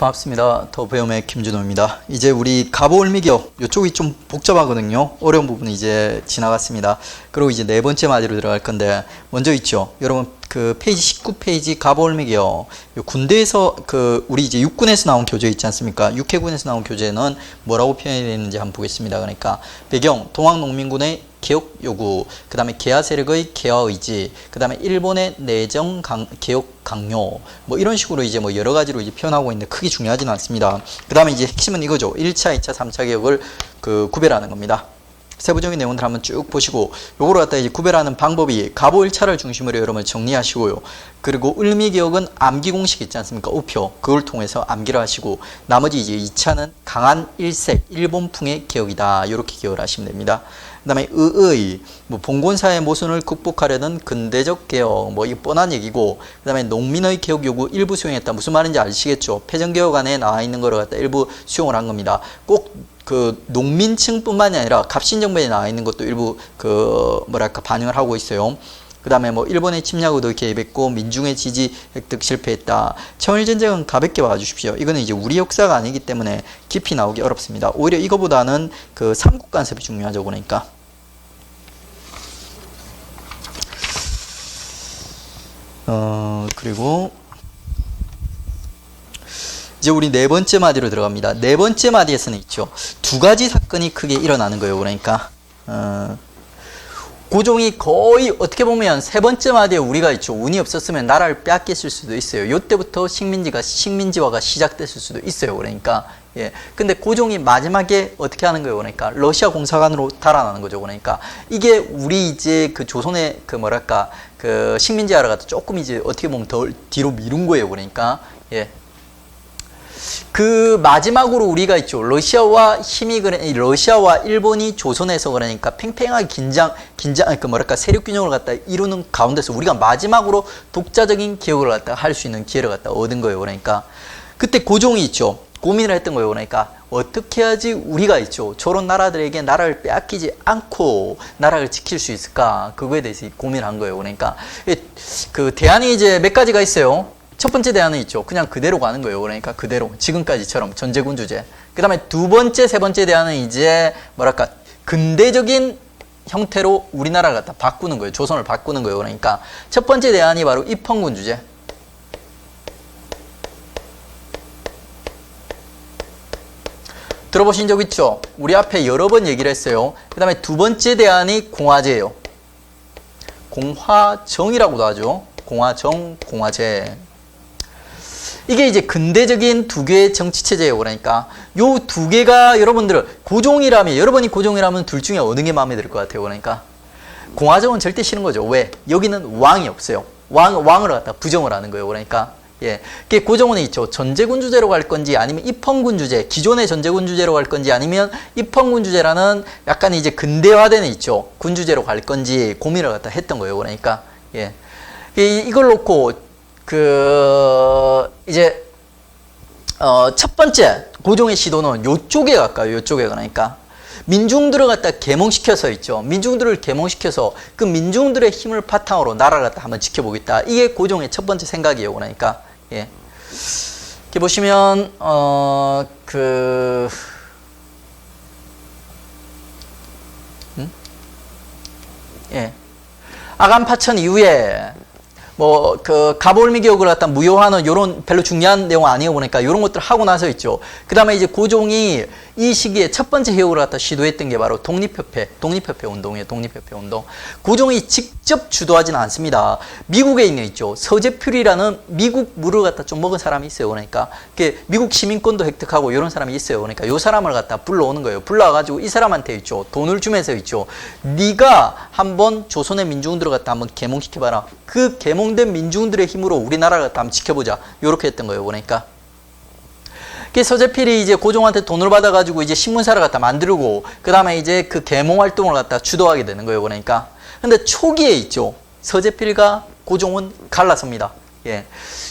반갑습니다. 더 배움의 김준호입니다. 이제 우리 갑오을미기역 이쪽이 좀 복잡하거든요. 어려운 부분은 이제 지나갔습니다. 그리고 이제 네 번째 마디로 들어갈 건데 먼저 있죠. 여러분 그 페이지 19페이지 갑오을미기역 군대에서 그 우리 이제 육군에서 나온 교재 있지 않습니까? 육해군에서 나온 교재는 뭐라고 표현이 되는지 한번 보겠습니다. 그러니까 배경 동학농민군의 개혁 요구, 그 다음에 개화 세력의 개화 의지, 그 다음에 일본의 내정 개혁 강요, 뭐 이런 식으로 이제 뭐 여러 가지로 이제 표현하고 있는데 크게 중요하지는 않습니다. 그 다음에 이제 핵심은 이거죠. 1차, 2차, 3차 개혁을 그 구별하는 겁니다. 세부적인 내용들 한번 쭉 보시고 요거를 갖다 이제 구별하는 방법이 갑오 1차를 중심으로 여러분 정리하시고요. 그리고 을미개혁은 암기 공식 있지 않습니까? 우표 그걸 통해서 암기를 하시고 나머지 이제 2차는 강한 일색 일본풍의 개혁이다. 이렇게 기억을 하시면 됩니다. 그 다음에 의의 뭐 봉건사의 모순을 극복하려는 근대적 개혁 뭐 이거 뻔한 얘기고 그 다음에 농민의 개혁 요구 일부 수용했다. 무슨 말인지 아시겠죠? 폐정개혁 안에 나와 있는 거를 갖다 일부 수용을 한 겁니다. 꼭 그 농민층뿐만이 아니라 갑신정변에 나와 있는 것도 일부 그 뭐랄까 반영을 하고 있어요. 그 다음에 뭐 일본의 침략 의도 개입했고 민중의 지지 획득 실패했다. 청일전쟁은 가볍게 봐주십시오. 이거는 이제 우리 역사가 아니기 때문에 깊이 나오기 어렵습니다. 오히려 이거보다는 그 삼국 간섭이 중요하죠. 그러니까 그리고 이제 우리 네 번째 마디로 들어갑니다. 네 번째 마디에서는 있죠. 두 가지 사건이 크게 일어나는 거예요. 그러니까 고종이 거의 어떻게 보면 세 번째 마디에 우리가 있죠. 운이 없었으면 나라를 빼앗겼을 수도 있어요. 이때부터 식민지화가 시작됐을 수도 있어요. 그러니까 예. 근데 고종이 마지막에 어떻게 하는 거예요? 그러니까 러시아 공사관으로 달아나는 거죠. 그러니까 이게 우리 이제 그 조선의 그 뭐랄까 그 식민지화를 갖다 조금 이제 어떻게 보면 더 뒤로 미룬 거예요. 그러니까 예. 그 마지막으로 우리가 있죠. 러시아와 일본이 조선에서 그러니까 팽팽하게 그 뭐랄까 세력 균형을 갖다 이루는 가운데서 우리가 마지막으로 독자적인 개혁을 갖다 할 수 있는 기회를 갖다 얻은 거예요. 그러니까 그때 고종이 있죠. 고민을 했던 거예요. 그러니까 어떻게 해야지 우리가 있죠. 저런 나라들에게 나라를 빼앗기지 않고 나라를 지킬 수 있을까? 그거에 대해서 고민한 거예요. 그러니까 그 대안이 이제 몇 가지가 있어요. 첫 번째 대안은 있죠. 그냥 그대로 가는 거예요. 그러니까 그대로 지금까지처럼 전제군 주제. 그 다음에 두 번째, 세 번째 대안은 이제 뭐랄까 근대적인 형태로 우리나라를 갖다 바꾸는 거예요. 조선을 바꾸는 거예요. 그러니까 첫 번째 대안이 바로 입헌군 주제. 들어보신 적 있죠? 우리 앞에 여러 번 얘기를 했어요. 그 다음에 두 번째 대안이 공화제예요. 공화정이라고도 하죠. 공화정, 공화제. 이게 이제 근대적인 두 개의 정치체제예요. 그러니까 요 두 개가 여러분들 여러분이 고종이라면 둘 중에 어느 게 마음에 들 것 같아요. 그러니까 공화정은 절대 싫은 거죠. 왜? 여기는 왕이 없어요. 왕을 갖다 부정을 하는 거예요. 그러니까 예, 그게 고종은 있죠. 전제군 주제로 갈 건지 아니면 입헌군 주제, 기존의 전제군 주제로 갈 건지 아니면 입헌군 주제라는 약간 이제 근대화되는 있죠. 군 주제로 갈 건지 고민을 갖다 했던 거예요. 그러니까 예, 이걸 놓고 이제 첫 번째 고종의 시도는 요쪽에 가까워요. 요쪽에. 그러니까 민중들을 갖다 계몽시켜서 있죠. 민중들을 계몽시켜서 그 민중들의 힘을 바탕으로 나라를 갖다 한번 지켜보겠다. 이게 고종의 첫 번째 생각이에요. 그러니까 예. 이렇게 보시면 예. 아간파천 이후에 뭐 그 갑오을미개혁을 갖다 무효화는 요런 별로 중요한 내용 아니에요. 보니까 요런 것들 하고 나서 있죠. 그 다음에 이제 고종이 이 시기에 첫 번째 개혁을 갖다 시도했던 게 바로 독립협회 운동이에요. 독립협회 운동. 고종이 직접 주도하지는 않습니다. 미국에 있죠. 서재필이라는 미국 물을 갖다 좀 먹은 사람이 있어요. 그러니까 미국 시민권도 획득하고 이런 사람이 있어요. 그러니까 요 사람을 갖다 불러오는 거예요. 불러와가지고 이 사람한테 있죠. 돈을 주면서 있죠. 네가 한번 조선의 민중들을 갖다 한번 계몽시켜봐라. 그 계몽된 민중들의 힘으로 우리나라를 갖다 한번 지켜보자. 요렇게 했던 거예요. 그러니까. 서재필이 이제 고종한테 돈을 받아가지고 이제 신문사를 갖다 만들고, 그 다음에 이제 그 계몽 활동을 갖다 주도하게 되는 거예요. 그러니까. 근데 초기에 있죠. 서재필과 고종은 갈라섭니다. 예.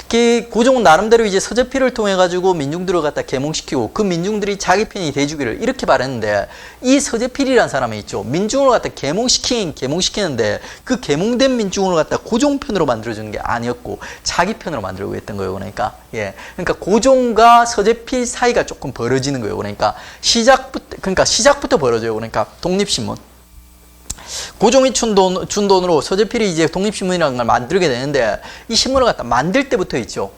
그 고종은 나름대로 이제 서재필을 통해 가지고 민중들을 갖다 계몽시키고 그 민중들이 자기 편이 돼주기를 이렇게 바랬는데 이 서재필이라는 사람이 있죠. 민중을 갖다 계몽시키는데 그 계몽된 민중을 갖다 고종 편으로 만들어주는 게 아니었고 자기 편으로 만들고 했던 거예요. 그러니까 예. 그러니까 고종과 서재필 사이가 조금 벌어지는 거예요. 그러니까 시작부터 벌어져요. 그러니까 독립신문. 고종이 준 돈으로 서재필이 이제 독립신문이라는 걸 만들게 되는데 이 신문을 갖다 만들 때부터 있죠.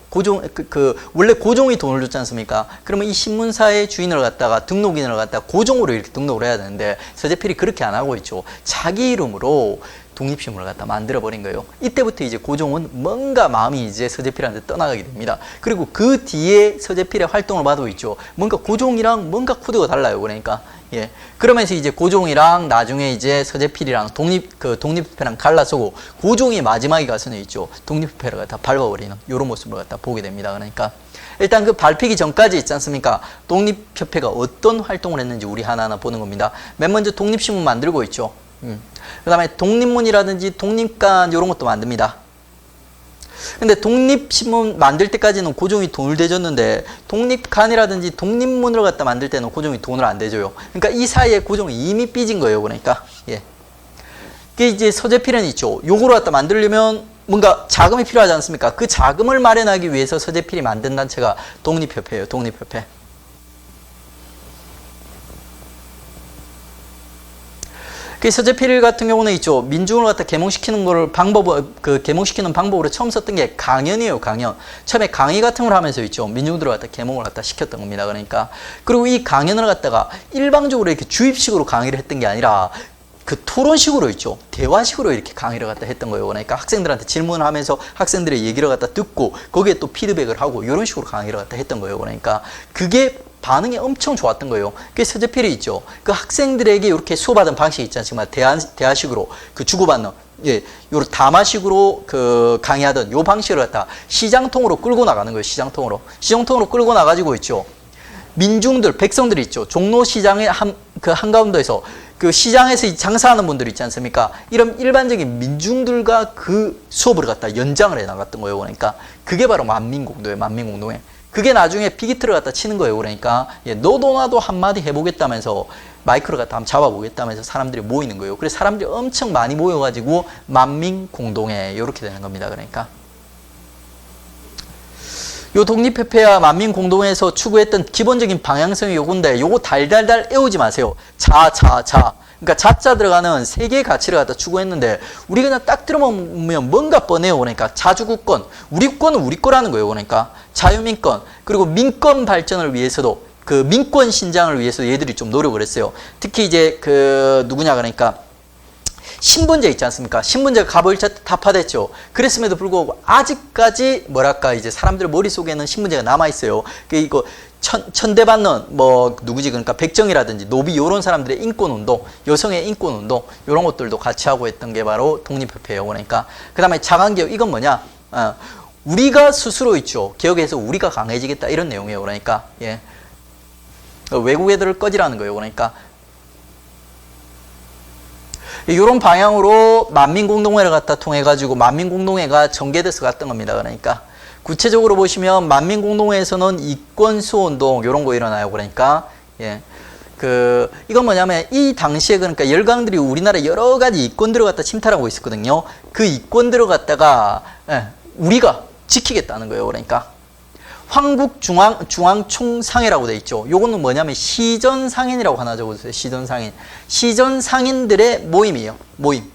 원래 고종이 돈을 줬지 않습니까? 그러면 이 신문사의 주인을 갖다가 등록인을 갖다가 고종으로 이렇게 등록을 해야 되는데 서재필이 그렇게 안 하고 있죠. 자기 이름으로 독립신문을 갖다 만들어버린 거예요. 이때부터 이제 고종은 뭔가 마음이 이제 서재필한테 떠나가게 됩니다. 그리고 그 뒤에 서재필의 활동을 봐도 있죠. 뭔가 고종이랑 뭔가 코드가 달라요. 그러니까. 예. 그러면서 이제 고종이랑 나중에 이제 서재필이랑 독립협회랑 갈라서고 고종이 마지막에 가서는 있죠. 독립협회를 갖다 밟아버리는 이런 모습을 갖다 보게 됩니다. 그러니까. 일단 그 밟히기 전까지 있지 않습니까? 독립협회가 어떤 활동을 했는지 우리 하나하나 보는 겁니다. 맨 먼저 독립신문 만들고 있죠. 그 다음에 독립문이라든지 독립간 이런 것도 만듭니다. 근데 독립신문 만들 때까지는 고종이 돈을 대줬는데 독립간이라든지 독립문을 갖다 만들 때는 고종이 돈을 안 대줘요. 그러니까 이 사이에 고종이 이미 삐진 거예요. 그러니까 예. 그게 이제 서재필은 있죠. 요거를 갖다 만들려면 뭔가 자금이 필요하지 않습니까? 그 자금을 마련하기 위해서 서재필이 만든 단체가 독립협회예요. 독립협회. 그 서재필 같은 경우는 있죠. 민중을 갖다 계몽시키는 거를 계몽시키는 방법으로 처음 썼던 게 강연이에요. 강연. 처음에 강의 같은 걸 하면서 있죠. 민중들을 갖다 계몽을 갖다 시켰던 겁니다. 그러니까. 그리고 이 강연을 갖다가 일방적으로 이렇게 주입식으로 강의를 했던 게 아니라 그 토론식으로 있죠. 대화식으로 이렇게 강의를 갖다 했던 거예요. 그러니까 학생들한테 질문을 하면서 학생들의 얘기를 갖다 듣고 거기에 또 피드백을 하고 이런 식으로 강의를 갖다 했던 거예요. 그러니까 그게 반응이 엄청 좋았던 거예요. 그게 서재필이 있죠. 그 학생들에게 이렇게 수업하던 방식이 있지 않습니까? 대화식으로 그 주고받는 예, 요 담화식으로 그 강의하던 요 방식을 갖다 시장통으로 끌고 나가는 거예요. 시장통으로 끌고 나가지고 있죠. 민중들, 백성들이 있죠. 종로시장의 한가운데에서 그 시장에서 장사하는 분들 있지 않습니까? 이런 일반적인 민중들과 그 수업을 갖다 연장을 해 나갔던 거예요. 그러니까 그게 바로 만민공동회, 만민공동회. 그게 나중에 빅히트를 갖다 치는 거예요. 그러니까 예, 너도 나도 한마디 해보겠다면서 마이크를 갖다 한번 잡아보겠다면서 사람들이 모이는 거예요. 그래서 사람들이 엄청 많이 모여가지고 만민공동회 이렇게 되는 겁니다. 그러니까 요 독립협회와 만민공동회에서 추구했던 기본적인 방향성이 요건데 요거 달달달 애우지 마세요. 자. 그러니까 자자 들어가는 세 개의 가치를 갖다 추구했는데 우리 그냥 딱 들어보면 뭔가 뻔해요. 그러니까 자주국권, 우리 거는 우리 거라는 거예요. 그러니까 자유민권, 그리고 민권 발전을 위해서도 그 민권 신장을 위해서 얘들이 좀 노력을 했어요. 특히 이제 그 누구냐 그러니까 신분제 있지 않습니까? 신분제가 가보일차 타파됐죠. 그랬음에도 불구하고 아직까지 뭐랄까 이제 사람들 머릿속에는 신분제가 남아있어요. 이거 천대받는 뭐 누구지 그러니까 백정이라든지 노비 이런 사람들의 인권운동, 여성의 인권운동 이런 것들도 같이 하고 했던 게 바로 독립협회예요. 그러니까 그 다음에 자강개혁 이건 뭐냐? 우리가 스스로 있죠. 개혁해서 우리가 강해지겠다 이런 내용이에요. 그러니까 예. 외국 애들을 꺼지라는 거예요. 그러니까 이런 방향으로 만민공동회를 갖다 통해 가지고 만민공동회가 전개돼서 갔던 겁니다. 그러니까 구체적으로 보시면 만민공동회에서는 이권수운동 이런 거 일어나요. 그러니까 예. 이건 뭐냐면 이 당시에 그러니까 열강들이 우리나라 여러 가지 이권들을 갖다 침탈하고 있었거든요. 그 이권들을 갖다가 예, 우리가 지키겠다는 거예요. 그러니까 황국중앙총상회라고 돼 있죠. 요거는 뭐냐면 시전상인이라고 하나 적어주세요. 시전상인. 시전상인들의 모임이에요. 모임.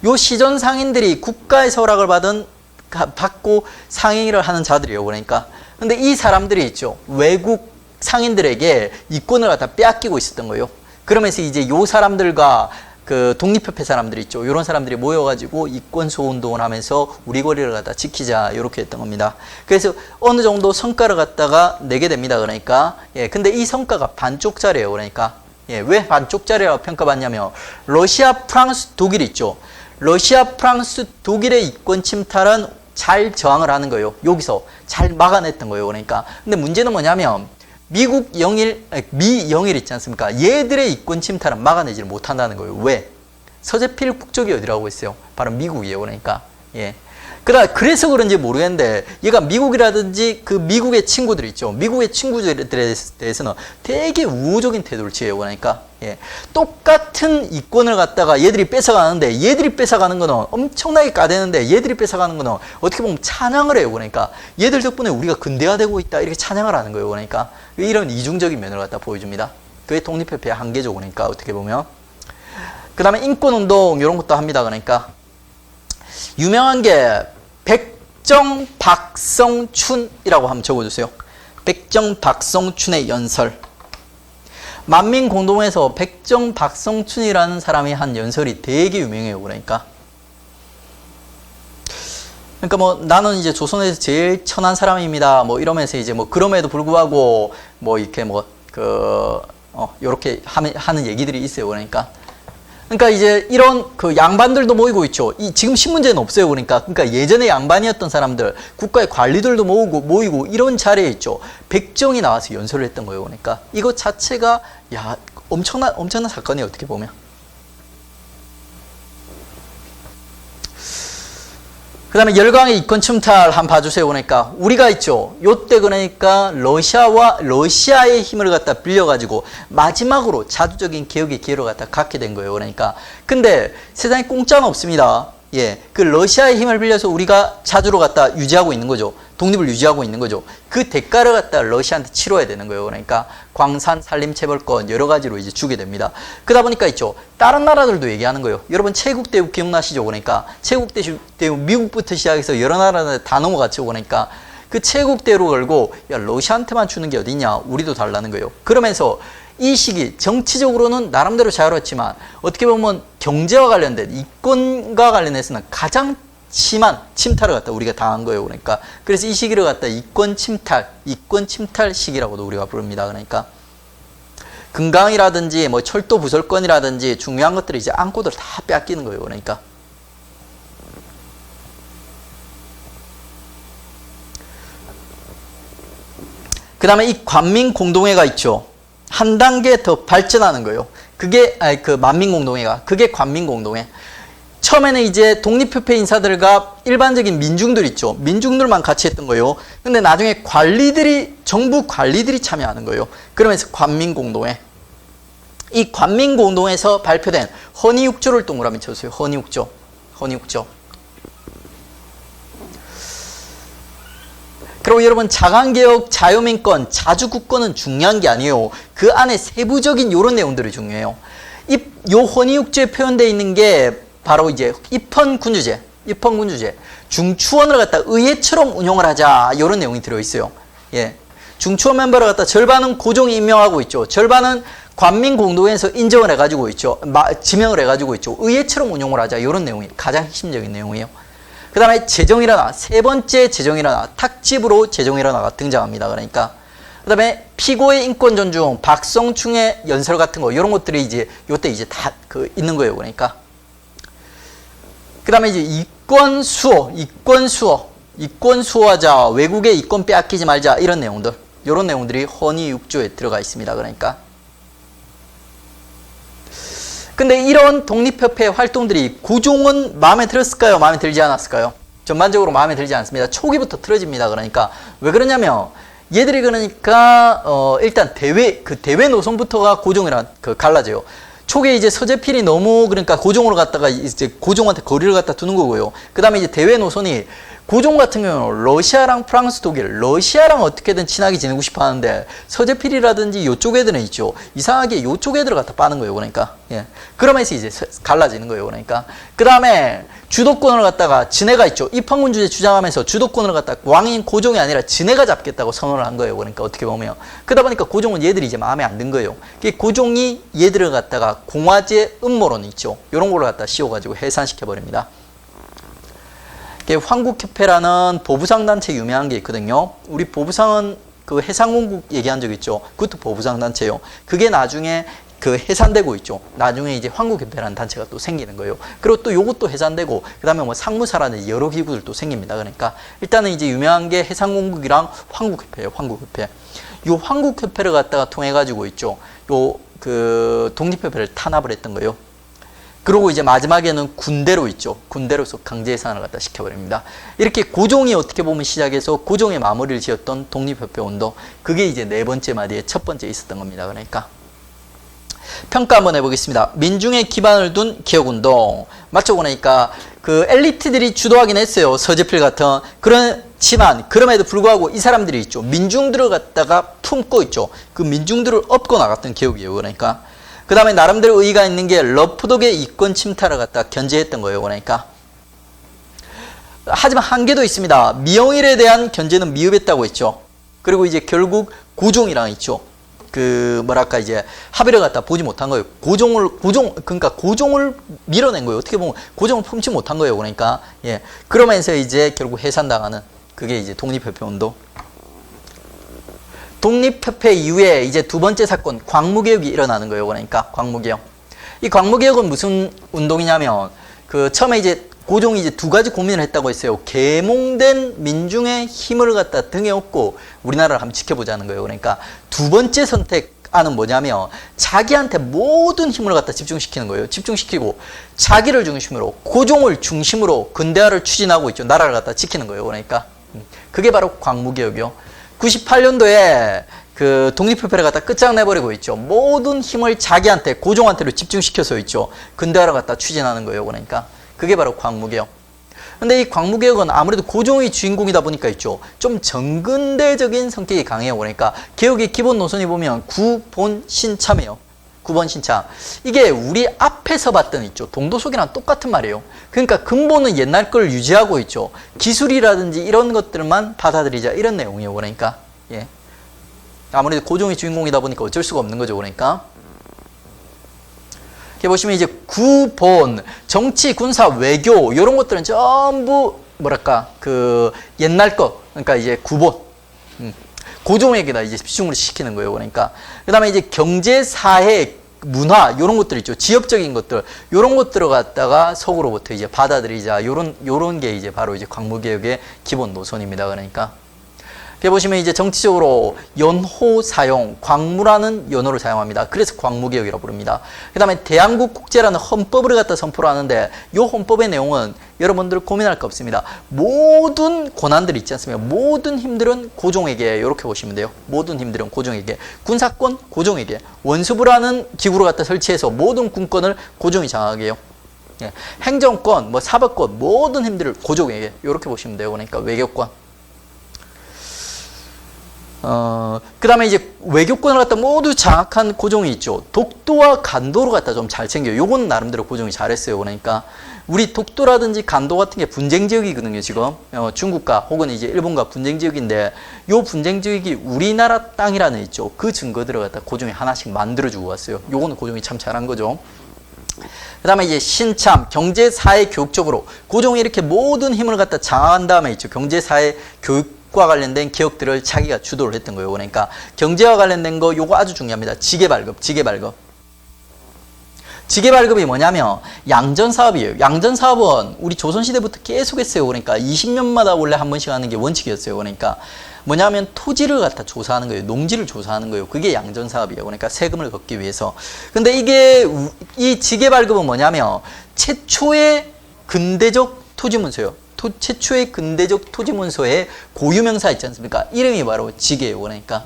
요 시전상인들이 국가에서 허락을 받고 상행위를 하는 자들이에요. 그러니까. 근데 이 사람들이 있죠. 외국 상인들에게 이권을 갖다 빼앗기고 있었던 거예요. 그러면서 이제 요 사람들과 그 독립협회 사람들이 있죠. 이런 사람들이 모여가지고 이권수호운동을 하면서 우리 거리를 갖다 지키자 이렇게 했던 겁니다. 그래서 어느 정도 성과를 갖다가 내게 됩니다. 그러니까 예, 근데 이 성과가 반쪽짜리예요. 그러니까 예, 왜 반쪽짜리라고 평가받냐면 러시아, 프랑스, 독일 있죠. 러시아, 프랑스, 독일의 이권 침탈은 잘 저항을 하는 거예요. 여기서 잘 막아냈던 거예요. 그러니까 근데 문제는 뭐냐면 미영일 있지 않습니까? 얘들의 이권 침탈은 막아내지를 못한다는 거예요. 왜? 서재필 국적이 어디라고 했어요? 바로 미국이에요. 그러니까 예. 그래서 그런지 모르겠는데 얘가 미국이라든지 그 미국의 친구들 있죠. 미국의 친구들에 대해서는 되게 우호적인 태도를 취해요. 그러니까 똑같은 이권을 갖다가 얘들이 뺏어가는데 얘들이 뺏어가는 거는 엄청나게 까대는데 얘들이 뺏어가는 거는 어떻게 보면 찬양을 해요. 그러니까 얘들 덕분에 우리가 근대화되고 있다 이렇게 찬양을 하는 거예요. 그러니까 이런 이중적인 면을 갖다 보여줍니다. 그게 독립협회의 한계죠. 그러니까 어떻게 보면 그 다음에 인권운동 이런 것도 합니다. 그러니까 유명한 게 백정박성춘이라고 한번 적어주세요. 백정박성춘의 연설. 만민공동에서 백정박성춘이라는 사람이 한 연설이 되게 유명해요. 그러니까 뭐 나는 이제 조선에서 제일 천한 사람입니다. 뭐 이러면서 이제 뭐 그럼에도 불구하고 뭐 이렇게 요렇게 하는 얘기들이 있어요. 그러니까 이제 이런 그 양반들도 모이고 있죠. 지금 신문제는 없어요. 그러니까 예전에 양반이었던 사람들, 국가의 관리들도 모이고 이런 자리에 있죠. 백정이 나와서 연설을 했던 거예요. 그러니까 이것 자체가 엄청난 사건이에요. 어떻게 보면. 그 다음에 열강의 이권 침탈 한번 봐주세요. 그러니까 우리가 있죠. 요때 그러니까 러시아의 힘을 갖다 빌려가지고 마지막으로 자주적인 개혁의 기회를 갖다 갖게 된 거예요. 그러니까 근데 세상에 공짜는 없습니다. 그 러시아의 힘을 빌려서 우리가 자주로 갖다 유지하고 있는 거죠. 독립을 유지하고 있는 거죠. 그 대가를 갖다 러시아한테 치러야 되는 거예요. 그러니까 광산, 산림, 체벌권 여러 가지로 이제 주게 됩니다. 그러다 보니까 있죠. 다른 나라들도 얘기하는 거예요. 여러분 체국대국 기억나시죠? 그러니까 체국대국 미국부터 시작해서 여러 나라들 다 넘어갔죠. 그러니까 그 체국대로 걸고 러시아한테만 주는 게 어디냐? 우리도 달라는 거예요. 그러면서 이 시기 정치적으로는 나름대로 자유롭지만 어떻게 보면 경제와 관련된 이권과 관련해서는 가장 심한 침탈을 갖다 우리가 당한 거예요. 그러니까 그래서 이 시기를 갖다 이권 침탈 시기라고도 우리가 부릅니다. 그러니까 금강이라든지 뭐 철도 부설권이라든지 중요한 것들이 이제 안고들 다 빼앗기는 거예요. 그러니까 그 다음에 이 관민공동회가 있죠. 한 단계 더 발전하는 거예요. 그게 그 만민공동회가 그게 관민공동회. 처음에는 이제 독립협회 인사들과 일반적인 민중들 있죠. 민중들만 같이 했던 거예요. 근데 나중에 정부 관리들이 참여하는 거예요. 그러면서 관민공동회. 이 관민공동회에서 발표된 헌의육조를 동그라미 쳐주세요. 헌의육조. 그리고 여러분 자강개혁, 자유민권, 자주국권은 중요한 게 아니에요. 그 안에 세부적인 이런 내용들이 중요해요. 요 헌의육조에 표현되어 있는 게 바로 이제 입헌군주제. 중추원을 갖다 의회처럼 운영을 하자. 이런 내용이 들어있어요. 중추원 멤버를 갖다 절반은 고종이 임명하고 있죠. 절반은 관민공동회에서 인정을 해가지고 있죠. 지명을 해가지고 있죠. 의회처럼 운영을 하자. 이런 내용이 가장 핵심적인 내용이에요. 그 다음에 재정일환화, 세 번째 재정일환화, 탁집으로 재정일환화가 등장합니다. 그러니까 그 다음에 피고의 인권 존중, 박성충의 연설 같은 거 이런 것들이 이제 요때 이제 다 있는 거예요. 그러니까 그 다음에 이제 이권 수호하자, 외국의 이권 빼앗기지 말자 이런 내용들, 이런 내용들이 헌의육조에 들어가 있습니다. 그러니까 근데 이런 독립협회 활동들이 고종은 마음에 들었을까요? 마음에 들지 않았을까요? 전반적으로 마음에 들지 않습니다. 초기부터 틀어집니다. 그러니까 왜 그러냐면 얘들이 그러니까 일단 대외 노선부터가 고종이랑 갈라져요. 초기에 이제 서재필이 너무 그러니까 고종으로 갔다가 이제 고종한테 거리를 갖다 두는 거고요. 그 다음에 이제 대외 노선이 고종 같은 경우는 러시아랑 프랑스, 독일, 러시아랑 어떻게든 친하게 지내고 싶어 하는데 서재필이라든지 요쪽 애들은 있죠. 이상하게 요쪽 애들을 갖다 빠는 거예요. 그러니까 그러면서 이제 갈라지는 거예요. 그러니까 그 다음에 주도권을 갖다가 진해가 있죠. 입헌군주제 주장하면서 주도권을 갖다가 왕인 고종이 아니라 진해가 잡겠다고 선언을 한 거예요. 그러니까 어떻게 보면 그러다 보니까 고종은 얘들이 이제 마음에 안 든 거예요. 고종이 얘들을 갖다가 공화제 음모론 있죠. 이런 거를 갖다 씌워가지고 해산시켜 버립니다. 황국협회라는 보부상 단체 유명한 게 있거든요. 우리 보부상은 그 해상공국 얘기한 적 있죠. 그것도 보부상 단체예요. 그게 나중에 해산되고 있죠. 나중에 이제 황국협회라는 단체가 또 생기는 거예요. 그리고 또 요것도 해산되고, 그 다음에 뭐 상무사라는 여러 기구들도 생깁니다. 그러니까 일단은 이제 유명한 게 해상공국이랑 황국협회예요. 황국협회. 요 황국협회를 갖다가 통해 가지고 있죠. 독립협회를 탄압을 했던 거예요. 그리고 이제 마지막에는 군대로 있죠. 군대로서 강제 해산을 갖다 시켜버립니다. 이렇게 고종이 어떻게 보면 시작해서 고종의 마무리를 지었던 독립협회 운동, 그게 이제 네 번째 마디에 첫 번째 있었던 겁니다. 그러니까 평가 한번 해보겠습니다. 민중의 기반을 둔 기억운동. 맞춰고 나니까 그 엘리트들이 주도하긴 했어요. 서재필 같은. 그렇지만 그럼에도 불구하고 이 사람들이 있죠. 민중들을 갖다가 품고 있죠. 그 민중들을 업고 나갔던 기억이에요. 그러니까 그 다음에 나름대로 의의가 있는 게 러프독의 이권 침탈을 갖다 견제했던 거예요. 그러니까 하지만 한계도 있습니다. 미영일에 대한 견제는 미흡했다고 했죠. 그리고 이제 결국 고종이랑 있죠. 그 뭐랄까 이제 합의를 갖다 보지 못한 거예요. 그러니까 고종을 밀어낸 거예요. 어떻게 보면 고종을 품지 못한 거예요. 그러니까 예, 그러면서 이제 결국 해산당하는 그게 이제 독립협회 운동. 독립협회 이후에 이제 두 번째 사건 광무개혁이 일어나는 거예요. 그러니까 광무개혁. 이 광무개혁은 무슨 운동이냐면 그 처음에 이제 고종이 이제 두 가지 고민을 했다고 했어요. 계몽된 민중의 힘을 갖다 등에 업고 우리나라를 한번 지켜보자는 거예요. 그러니까 두 번째 선택안은 뭐냐면 자기한테 모든 힘을 갖다 집중시키는 거예요. 집중시키고 자기를 중심으로 고종을 중심으로 근대화를 추진하고 있죠. 나라를 갖다 지키는 거예요. 그러니까 그게 바로 광무개혁이요. 98년도에 그 독립협회를 갖다 끝장내버리고 있죠. 모든 힘을 자기한테 고종한테로 집중시켜서 있죠. 근대화를 갖다 추진하는 거예요. 그러니까 그게 바로 광무개혁. 근데 이 광무개혁은 아무래도 고종이 주인공이다 보니까 있죠. 좀 정근대적인 성격이 강해요. 그러니까 개혁의 기본 노선이 보면 구본신참이에요. 구본신참. 이게 우리 앞에서 봤던 있죠. 동도속이랑 똑같은 말이에요. 그러니까 근본은 옛날 걸 유지하고 있죠. 기술이라든지 이런 것들만 받아들이자 이런 내용이에요. 그러니까 예. 아무래도 고종이 주인공이다 보니까 어쩔 수가 없는 거죠. 그러니까 이렇게 보시면 이제 구본, 정치, 군사, 외교 이런 것들은 전부 뭐랄까 그 옛날 거, 그러니까 이제 구본, 고종에게다 이제 집중을 시키는 거예요. 그러니까 그 다음에 이제 경제, 사회, 문화 이런 것들 있죠. 지역적인 것들 이런 것들을 갖다가 속으로부터 이제 받아들이자 요런 게 이제 바로 이제 광무개혁의 기본 노선입니다. 그러니까. 이렇게 보시면 이제 정치적으로 연호 사용, 광무라는 연호를 사용합니다. 그래서 광무개혁이라고 부릅니다. 그 다음에 대한국 국제라는 헌법을 갖다 선포를 하는데 이 헌법의 내용은 여러분들 고민할 거 없습니다. 모든 권한들이 있지 않습니까? 모든 힘들은 고종에게 이렇게 보시면 돼요. 모든 힘들은 고종에게. 군사권 고종에게. 원수부라는 기구를 갖다 설치해서 모든 군권을 고종이 장악하게 해요. 예. 행정권, 뭐 사법권 모든 힘들을 고종에게 이렇게 보시면 돼요. 그러니까 외교권. 그 다음에 이제 외교권을 갖다 모두 장악한 고종이 있죠. 독도와 간도를 갖다 좀 잘 챙겨요. 요건 나름대로 고종이 잘했어요. 그러니까 우리 독도라든지 간도 같은 게 분쟁 지역이거든요. 지금 중국과 혹은 이제 일본과 분쟁 지역인데 요 분쟁 지역이 우리나라 땅이라는 있죠. 그 증거들을 갖다 고종이 하나씩 만들어주고 왔어요. 요거는 고종이 참 잘한 거죠. 그 다음에 이제 신참, 경제, 사회, 교육적으로 고종이 이렇게 모든 힘을 갖다 장악한 다음에 있죠. 경제, 사회, 교육과 관련된 기업들을 자기가 주도를 했던 거예요. 그러니까 경제와 관련된 거 요거 아주 중요합니다. 지게발급. 지게발급이 뭐냐면 양전사업이에요. 양전사업은 우리 조선시대부터 계속 했어요. 그러니까 20년마다 원래 한 번씩 하는 게 원칙이었어요. 그러니까 뭐냐면 토지를 갖다 조사하는 거예요. 농지를 조사하는 거예요. 그게 양전사업이에요. 그러니까 세금을 걷기 위해서. 근데 이게 이 지게발급은 뭐냐면 최초의 근대적 토지문서예요. 최초의 근대적 토지문서의 고유명사 있지 않습니까? 이름이 바로 지게예요. 그러니까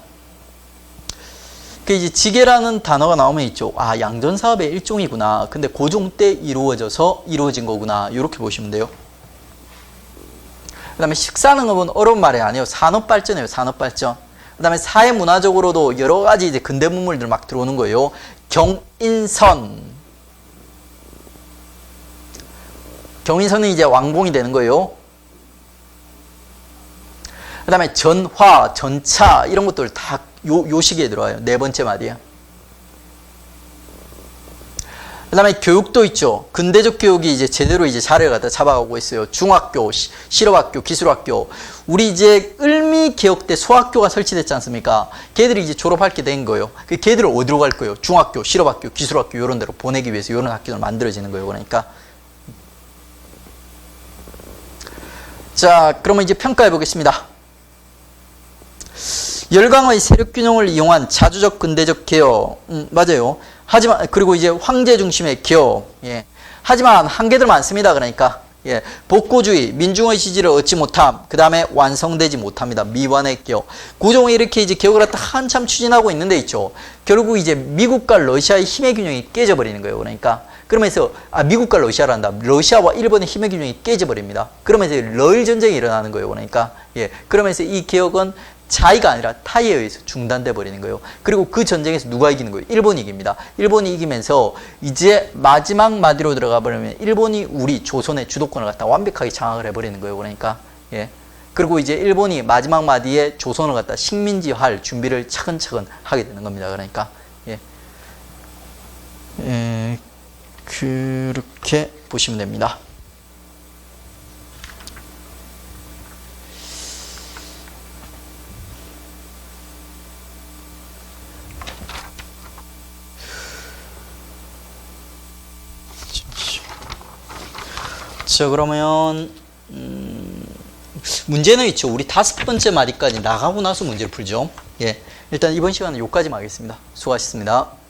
그 이제 지게라는 단어가 나오면 있죠. 아, 양전사업의 일종이구나. 근데 고종 때 이루어진 거구나. 이렇게 보시면 돼요. 그 다음에 식산응업은 어려운 말이 아니에요. 산업발전이에요. 산업발전. 그 다음에 사회문화적으로도 여러 가지 이제 근대 문물들 막 들어오는 거예요. 경인선은 이제 왕봉이 되는 거예요. 그 다음에 전화, 전차 이런 것들 다 요 시기에 들어와요. 네 번째 마디야. 그 다음에 교육도 있죠. 근대적 교육이 이제 제대로 이제 자리를 갖다 잡아가고 있어요. 중학교, 실업학교, 기술학교. 우리 이제 을미 개혁 때 소학교가 설치됐지 않습니까? 걔들이 이제 졸업할 게 된 거예요. 그 걔들을 어디로 갈 거예요? 중학교, 실업학교, 기술학교 이런 데로 보내기 위해서 이런 학교들 만들어지는 거예요. 그러니까. 자, 그러면 이제 평가해 보겠습니다. 열강의 세력균형을 이용한 자주적 근대적 개혁, 맞아요. 하지만 그리고 이제 황제 중심의 개혁, 예. 하지만 한계들 많습니다. 그러니까 예, 복고주의, 민중의 지지를 얻지 못함, 그 다음에 완성되지 못합니다. 미완의 기업. 고종이 이렇게 이제 개혁을 갖다 한참 추진하고 있는데 있죠. 결국 이제 미국과 러시아의 힘의 균형이 깨져버리는 거예요. 그러니까. 그러면서, 미국과 러시아란다. 러시아와 일본의 힘의 균형이 깨져버립니다. 그러면서 러일 전쟁이 일어나는 거예요. 그러니까. 예. 그러면서 이 개혁은 자의가 아니라 타의에 의해서 중단돼 버리는 거예요. 그리고 그 전쟁에서 누가 이기는 거예요? 일본이 이깁니다. 일본이 이기면서 이제 마지막 마디로 들어가 버리면 일본이 우리 조선의 주도권을 갖다 완벽하게 장악을 해버리는 거예요. 그러니까 예. 그리고 이제 일본이 마지막 마디에 조선을 갖다 식민지화할 준비를 차근차근 하게 되는 겁니다. 그러니까 예. 그렇게 보시면 됩니다. 자, 그러면 문제는 있죠. 우리 5번째 마디까지 나가고 나서 문제를 풀죠. 예, 일단 이번 시간은 여기까지만 하겠습니다. 수고하셨습니다.